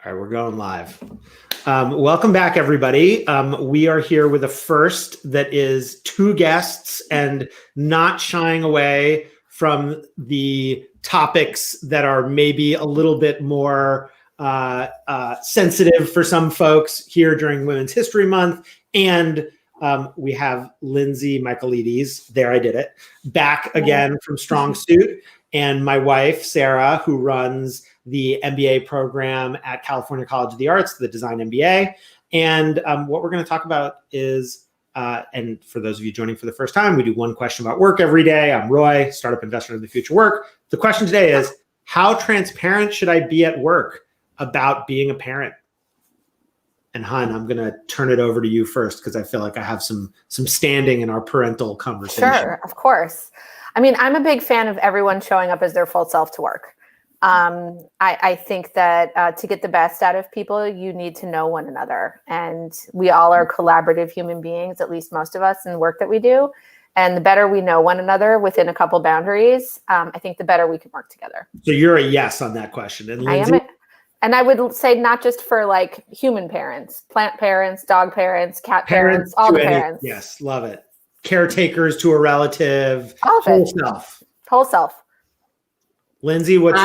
All right, we're going live. Welcome back, everybody. We are here with a first that is two guests and not shying away from the topics that are maybe a little bit more sensitive for some folks here during Women's History Month. And we have Lindsey Michaelides, there I did it, back again from Strongsuit, and my wife, Sara, who runs the MBA program at California College of the Arts, the Design MBA. And what we're going to talk about is, and for those of you joining for the first time, we do one question about work every day. I'm Roy, startup investor of the future work. The question today is, how transparent should I be at work about being a parent? And Hun, I'm going to turn it over to you first because I feel like I have some standing in our parental conversation. Sure, of course. I mean, I'm a big fan of everyone showing up as their full self to work. I think that to get the best out of people, you need to know one another. And we all are collaborative human beings, at least most of us in the work that we do. And the better we know one another within a couple boundaries, I think the better we can work together. So you're a yes on that question. And Lindsey? I am. And I would say not just for like human parents, plant parents, dog parents, cat parents, all the parents. Yes, love it. Caretakers to a relative, all of whole it. self. Whole self. Lindsey, what's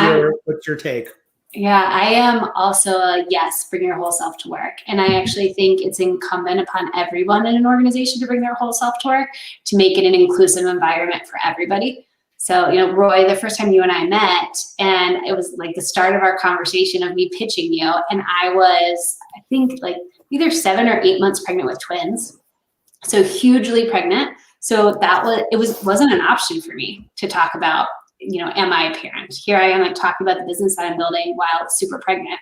your take? Yeah, I am also a yes, bring your whole self to work. And I actually think it's incumbent upon everyone in an organization to bring their whole self to work to make it an inclusive environment for everybody. So, Roy, the first time you and I met, and it was like the start of our conversation of me pitching you, and I was, I think, like either 7 or 8 months pregnant with twins. So hugely pregnant. So wasn't an option for me to talk about, am I a parent? Here I am, like talking about the business that I'm building while super pregnant.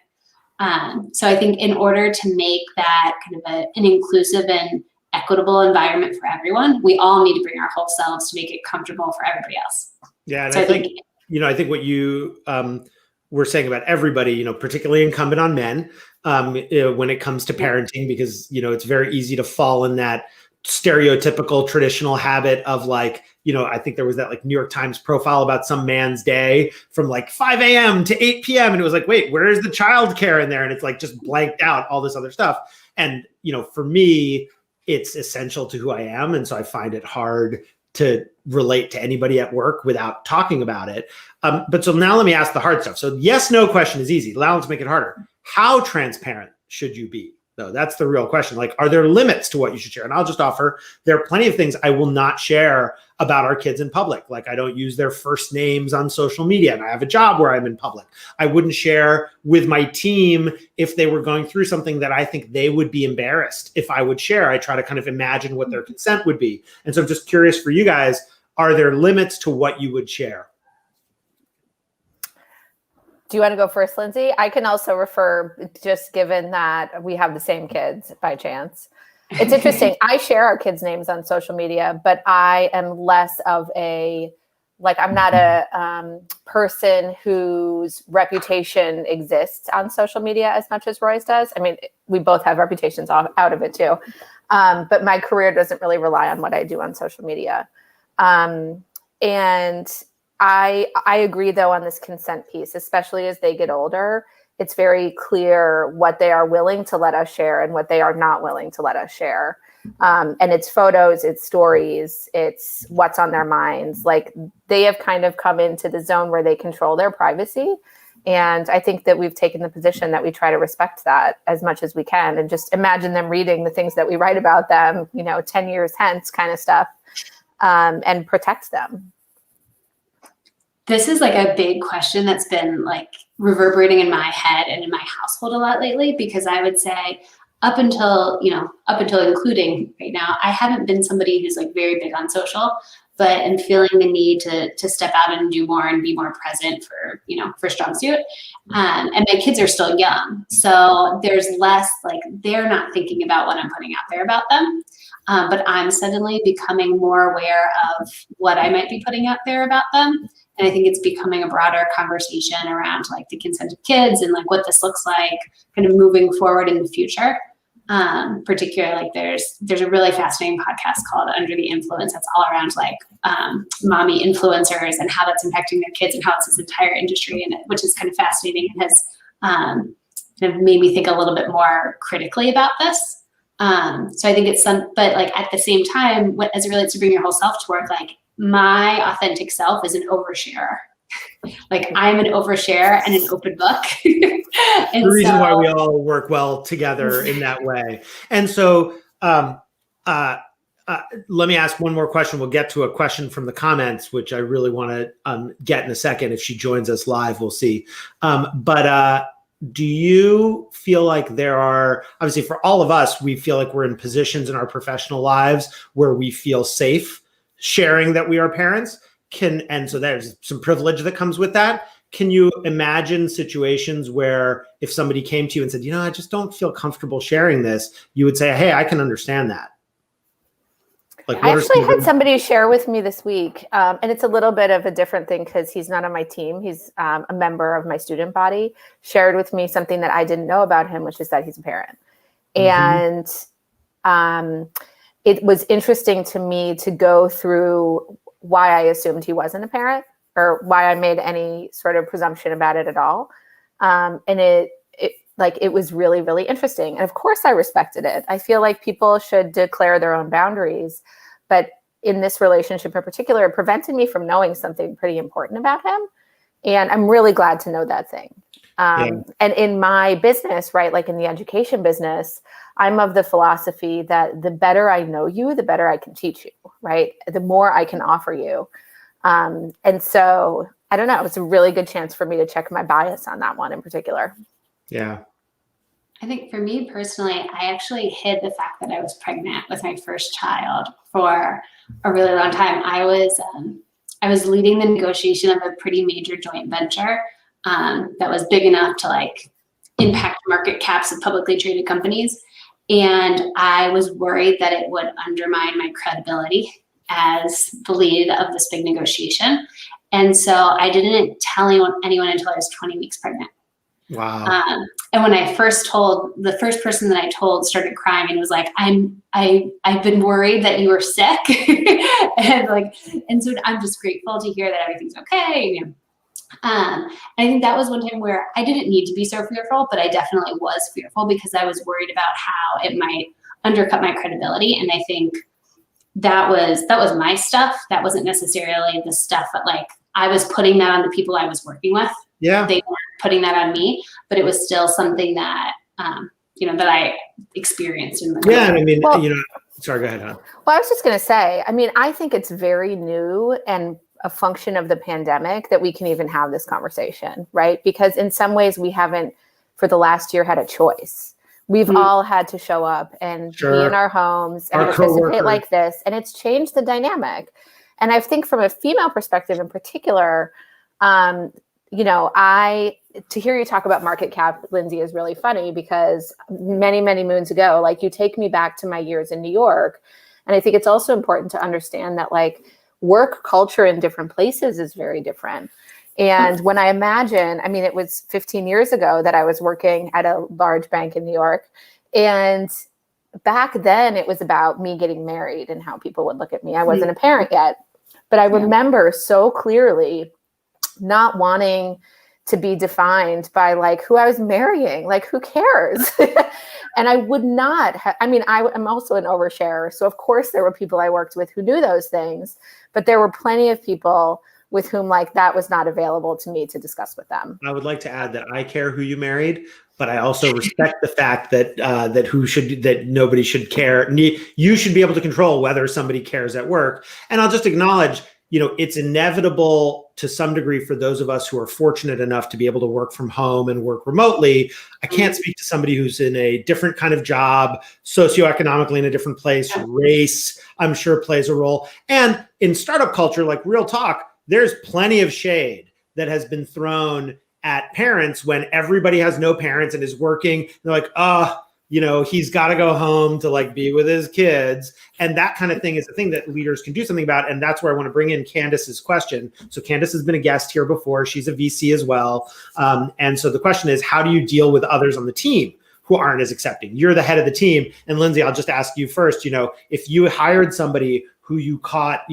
So I think in order to make that kind of an inclusive and equitable environment for everyone, we all need to bring our whole selves to make it comfortable for everybody else. Yeah, and so I think what you were saying about everybody, particularly incumbent on men, when it comes to parenting, because it's very easy to fall in that stereotypical traditional habit of like, I think there was that like New York Times profile about some man's day from like 5 a.m. to 8 p.m. And it was like, wait, where is the childcare in there? And it's like just blanked out all this other stuff. And, for me, it's essential to who I am. And so I find it hard to relate to anybody at work without talking about it. But so now let me ask the hard stuff. So yes, no question is easy. Now let's make it harder. How transparent should you be? Though that's the real question. Like, are there limits to what you should share? And I'll just offer, there are plenty of things I will not share about our kids in public. Like I don't use their first names on social media, and I have a job where I'm in public. I wouldn't share with my team if they were going through something that I think they would be embarrassed if I would share. I try to kind of imagine what their consent would be. And so I'm just curious for you guys, are there limits to what you would share? Do you want to go first, Lindsey? I can also refer, just given that we have the same kids by chance. It's interesting. I share our kids' names on social media, but I am less of I'm not a person whose reputation exists on social media as much as Roy's does. I mean, we both have reputations out of it too. But my career doesn't really rely on what I do on social media. And I agree, though, on this consent piece, especially as they get older. It's very clear what they are willing to let us share and what they are not willing to let us share. And it's photos, it's stories, it's what's on their minds. Like they have kind of come into the zone where they control their privacy. And I think that we've taken the position that we try to respect that as much as we can. And just imagine them reading the things that we write about them, 10 years hence kind of stuff, and protect them. This is like a big question that's been like reverberating in my head and in my household a lot lately, because I would say up until including right now, I haven't been somebody who's like very big on social, but am feeling the need to step out and do more and be more present for Strongsuit. And my kids are still young. So there's less like, they're not thinking about what I'm putting out there about them. But I'm suddenly becoming more aware of what I might be putting out there about them. And I think it's becoming a broader conversation around like the consent of kids and like what this looks like kind of moving forward in the future. Particularly like there's a really fascinating podcast called Under the Influence that's all around like mommy influencers and how that's impacting their kids and how it's this entire industry, and which is kind of fascinating and has kind of made me think a little bit more critically about this. So I think it's but like at the same time, as it relates to bring your whole self to work, like my authentic self is an oversharer. Like I'm an overshare and an open book. And the reason why we all work well together in that way. And so let me ask one more question. We'll get to a question from the comments, which I really want to get in a second. If she joins us live, we'll see. But do you feel like there are, obviously for all of us, we feel like we're in positions in our professional lives where we feel safe sharing that we are parents? And so there's some privilege that comes with that. Can you imagine situations where if somebody came to you and said, I just don't feel comfortable sharing this, you would say, hey, I can understand that? Like, I actually had somebody share with me this week, and it's a little bit of a different thing because he's not on my team. He's a member of my student body, shared with me something that I didn't know about him, which is that he's a parent. And it was interesting to me to go through why I assumed he wasn't a parent or why I made any sort of presumption about it at all. And it was really, really interesting. And of course I respected it. I feel like people should declare their own boundaries, but in this relationship in particular, it prevented me from knowing something pretty important about him. And I'm really glad to know that thing. And in my business, right, like in the education business, I'm of the philosophy that the better I know you, the better I can teach you, right? The more I can offer you. And so I don't know, it's a really good chance for me to check my bias on that one in particular. Yeah. I think for me personally, I actually hid the fact that I was pregnant with my first child for a really long time. I was leading the negotiation of a pretty major joint venture that was big enough to like impact market caps of publicly traded companies. And I was worried that it would undermine my credibility as the lead of this big negotiation. And so I didn't tell anyone until I was 20 weeks pregnant. Wow. And when I first told, the first person that I told started crying and was like, I've been worried that you were sick. and so I'm just grateful to hear that everything's okay. And I think that was one time where I didn't need to be so fearful, but I definitely was fearful because I was worried about how it might undercut my credibility. And I think that was my stuff. That wasn't necessarily the stuff that like I was putting that on the people I was working with. Yeah. They weren't putting that on me, but it was still something that, that I experienced in the Yeah. And I mean, sorry, go ahead, hon. Well, I was just going to say, I mean, I think it's very new and a function of the pandemic that we can even have this conversation, right? Because in some ways we haven't for the last year had a choice. We've all had to show up and be in our homes and participate like this. And it's changed the dynamic. And I think from a female perspective in particular, to hear you talk about market cap, Lindsey, is really funny because many, many moons ago, like you take me back to my years in New York. And I think it's also important to understand that like work culture in different places is very different. And when I imagine, I mean, it was 15 years ago that I was working at a large bank in New York. And back then it was about me getting married and how people would look at me. I wasn't a parent yet, but I remember so clearly not wanting to be defined by like who I was marrying, like who cares? And I would not I'm also an oversharer. So of course there were people I worked with who knew those things, but there were plenty of people with whom like that was not available to me to discuss with them. I would like to add that I care who you married, but I also respect the fact that nobody should care. You should be able to control whether somebody cares at work. And I'll just acknowledge, it's inevitable to some degree for those of us who are fortunate enough to be able to work from home and work remotely. I can't speak to somebody who's in a different kind of job, socioeconomically in a different place. Race, I'm sure, plays a role. And in startup culture, like real talk, there's plenty of shade that has been thrown at parents when everybody has no parents and is working. They're like, he's got to go home to like be with his kids. And that kind of thing is a thing that leaders can do something about. And that's where I want to bring in Candace's question. So Candace has been a guest here before. She's a VC as well. And so the question is, how do you deal with others on the team who aren't as accepting? You're the head of the team. And Lindsey, I'll just ask you first, if you hired somebody who you caught,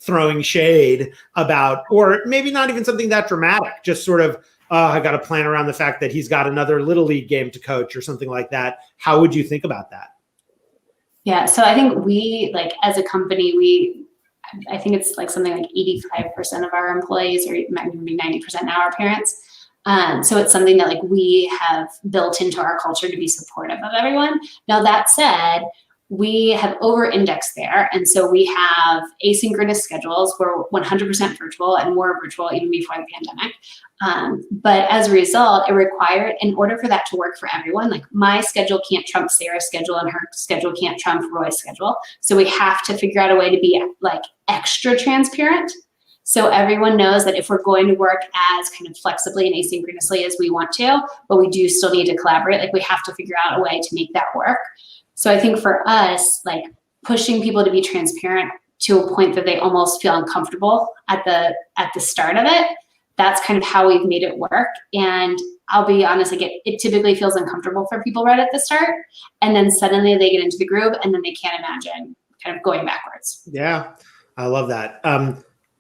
throwing shade about, or maybe not even something that dramatic, just sort of I got to plan around the fact that he's got another little league game to coach or something like that. How would you think about that? Yeah, so I think we, like, as a company, I think it's like something like 85% of our employees, or maybe 90% now, are parents. So it's something that, like, we have built into our culture to be supportive of everyone. Now, that said, we have over-indexed there. And so we have asynchronous schedules. We're 100% virtual, and we're virtual even before the pandemic. But as a result, it required, in order for that to work for everyone, like, my schedule can't trump Sarah's schedule, and her schedule can't trump Roy's schedule. So we have to figure out a way to be, like, extra transparent. So everyone knows that if we're going to work as kind of flexibly and asynchronously as we want to, but we do still need to collaborate, like, we have to figure out a way to make that work. So I think for us, like, pushing people to be transparent to a point that they almost feel uncomfortable at the start of it, that's kind of how we've made it work. And I'll be honest, like, it typically feels uncomfortable for people right at the start. And then suddenly they get into the groove, and then they can't imagine kind of going backwards. Yeah, I love that.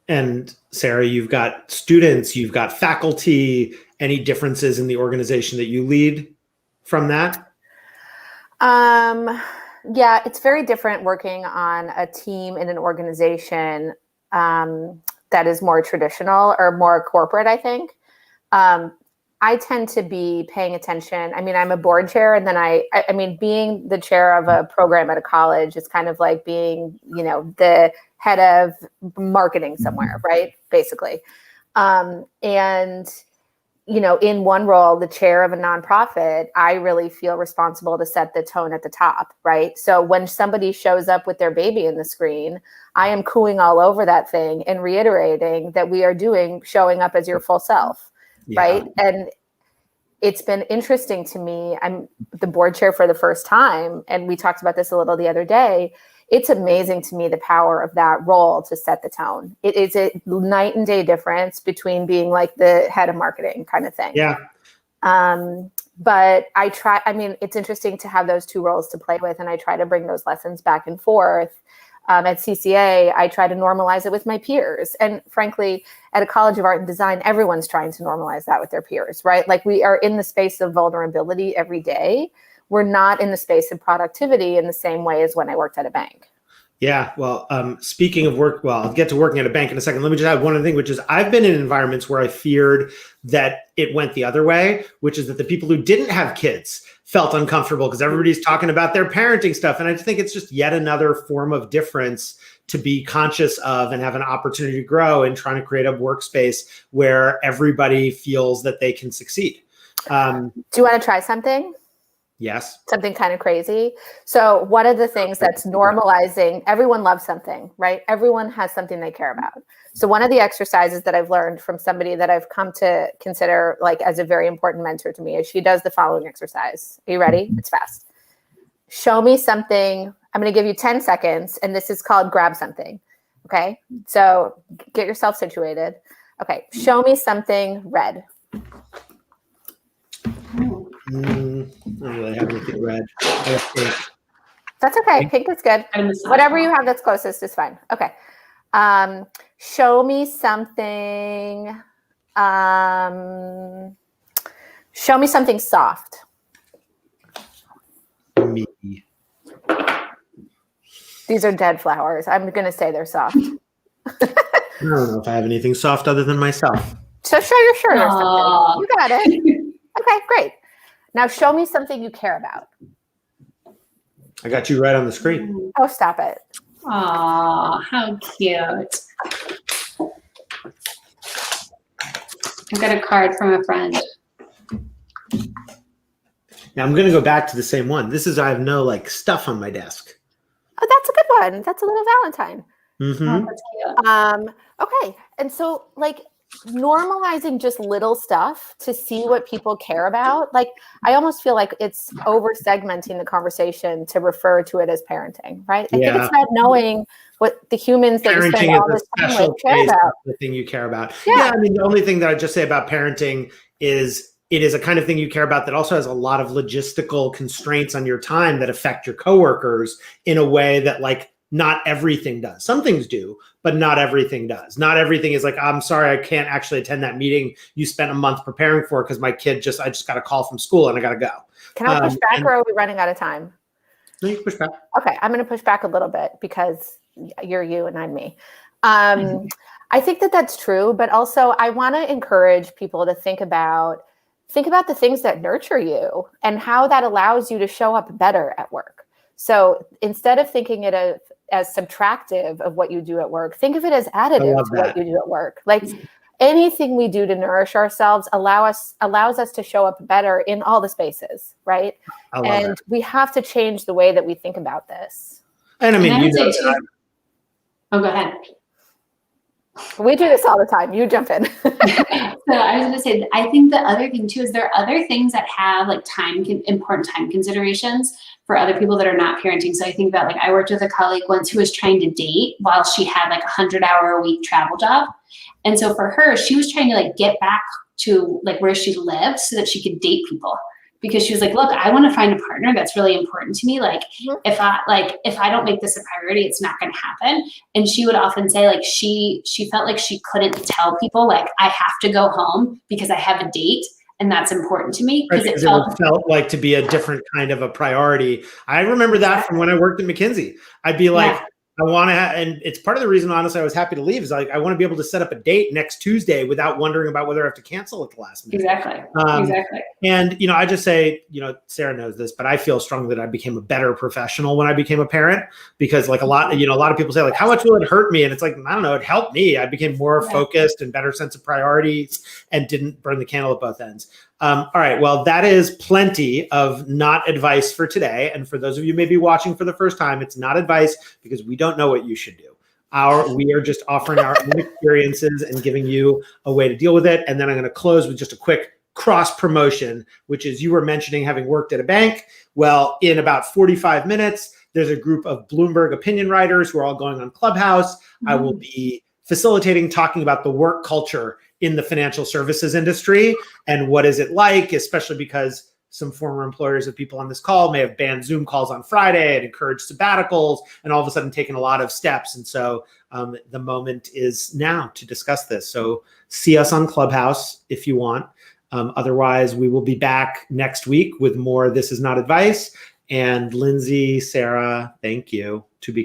And Sara, you've got students, you've got faculty. Any differences in the organization that you lead from that? Yeah, it's very different working on a team in an organization that is more traditional or more corporate, I think. I tend to be paying attention. I mean, I'm a board chair, and then I mean, being the chair of a program at a college is kind of like being, the head of marketing somewhere, right? Basically. And in one role, the chair of a nonprofit, I really feel responsible to set the tone at the top, right? So when somebody shows up with their baby in the screen, I am cooing all over that thing and reiterating that we are showing up as your full self, right? And it's been interesting to me. I'm the board chair for the first time, and we talked about this a little the other day. It's amazing to me the power of that role to set the tone. It is a night and day difference between being like the head of marketing kind of thing. Yeah. But it's interesting to have those two roles to play with, and I try to bring those lessons back and forth. At CCA, I try to normalize it with my peers. And frankly, at a College of Art and Design, everyone's trying to normalize that with their peers, right? Like, we are in the space of vulnerability every day. We're not in the space of productivity in the same way as when I worked at a bank. Yeah. Well, speaking of work, I'll get to working at a bank in a second. Let me just add one other thing, which is I've been in environments where I feared that it went the other way, which is that the people who didn't have kids felt uncomfortable because everybody's talking about their parenting stuff. And I just think it's just yet another form of difference to be conscious of and have an opportunity to grow and trying to create a workspace where everybody feels that they can succeed. Do you want to try something? Yes. Something kind of crazy. So one of the things that's normalizing, everyone loves something, right? Everyone has something they care about. So one of the exercises that I've learned from somebody that I've come to consider like as a very important mentor to me is she does the following exercise. Are you ready? It's fast. Show me something. I'm going to give you 10 seconds, and this is called grab something. Okay. So get yourself situated. Okay. Show me something red. I don't really have anything red. That's okay. Pink is good. Whatever you have that's closest is fine. Okay. Show me something. Show me something soft. Me. These are dead flowers. I'm going to say they're soft. I don't know if I have anything soft other than myself. So show your shirt or something. You got it. Okay, great. Now show me something you care about. I got you right on the screen. Oh, stop it. Aw, how cute. I got a card from a friend. Now I'm going to go back to the same one. This is, I have no like stuff on my desk. Oh, that's a good one. That's a little Valentine. Mm-hmm. Oh, that's cute. Okay. And so like normalizing just little stuff to see what people care about. Like, I almost feel like it's over segmenting the conversation to refer to it as parenting, right? I think it's about knowing what the humans that you spend all this time with care about. The thing you care about. Yeah. I mean, the only thing that I just say about parenting is it is a kind of thing you care about that also has a lot of logistical constraints on your time that affect your coworkers in a way that like not everything does. Some things do, but not everything does. Not everything is like, I'm sorry, I can't actually attend that meeting you spent a month preparing for because my kid I just got a call from school and I got to go. Can I push back, or are we running out of time? No, you can push back. Okay, I'm going to push back a little bit because you're you and I'm me. I think that that's true, but also I want to encourage people to think about the things that nurture you and how that allows you to show up better at work. So instead of thinking it as subtractive of what you do at work, think of it as additive to what you do at work. Like anything we do to nourish ourselves allows us to show up better in all the spaces, right? And we have to change the way that we think about this. And I mean, oh, go ahead. We do this all the time. You jump in. So I was going to say, I think the other thing too is there are other things that have like important time considerations for other people that are not parenting. So I think that like I worked with a colleague once who was trying to date while she had like 100-hour-a-week travel job. And so for her, she was trying to like get back to like where she lived so that she could date people. Because she was like, look, I want to find a partner that's really important to me. Like, if I don't make this a priority, it's not going to happen. And she would often say, like, she felt like she couldn't tell people, like, I have to go home because I have a date, and that's important to me. Because it felt like to be a different kind of a priority. I remember that from when I worked at McKinsey. I'd be like, I want to, and it's part of the reason, honestly, I was happy to leave is like, I want to be able to set up a date next Tuesday without wondering about whether I have to cancel at the last minute. Exactly. Exactly. And, I just say, Sarah knows this, but I feel strongly that I became a better professional when I became a parent because like a lot of people say like, how much will it hurt me? And it's like, I don't know, it helped me. I became more focused and better sense of priorities and didn't burn the candle at both ends. All right. Well, that is plenty of not advice for today. And for those of you maybe watching for the first time, it's not advice because we don't know what you should do. We are just offering our own experiences and giving you a way to deal with it. And then I'm going to close with just a quick cross promotion, which is you were mentioning having worked at a bank. Well, in about 45 minutes, there's a group of Bloomberg opinion writers who are all going on Clubhouse. I will be facilitating, talking about the work culture in the financial services industry and what is it like, especially because some former employers of people on this call may have banned Zoom calls on Friday and encouraged sabbaticals and all of a sudden taken a lot of steps. And so the moment is now to discuss this. So see us on Clubhouse if you want. Otherwise, we will be back next week with more This Is Not Advice. And Lindsey, Sara, thank you. To be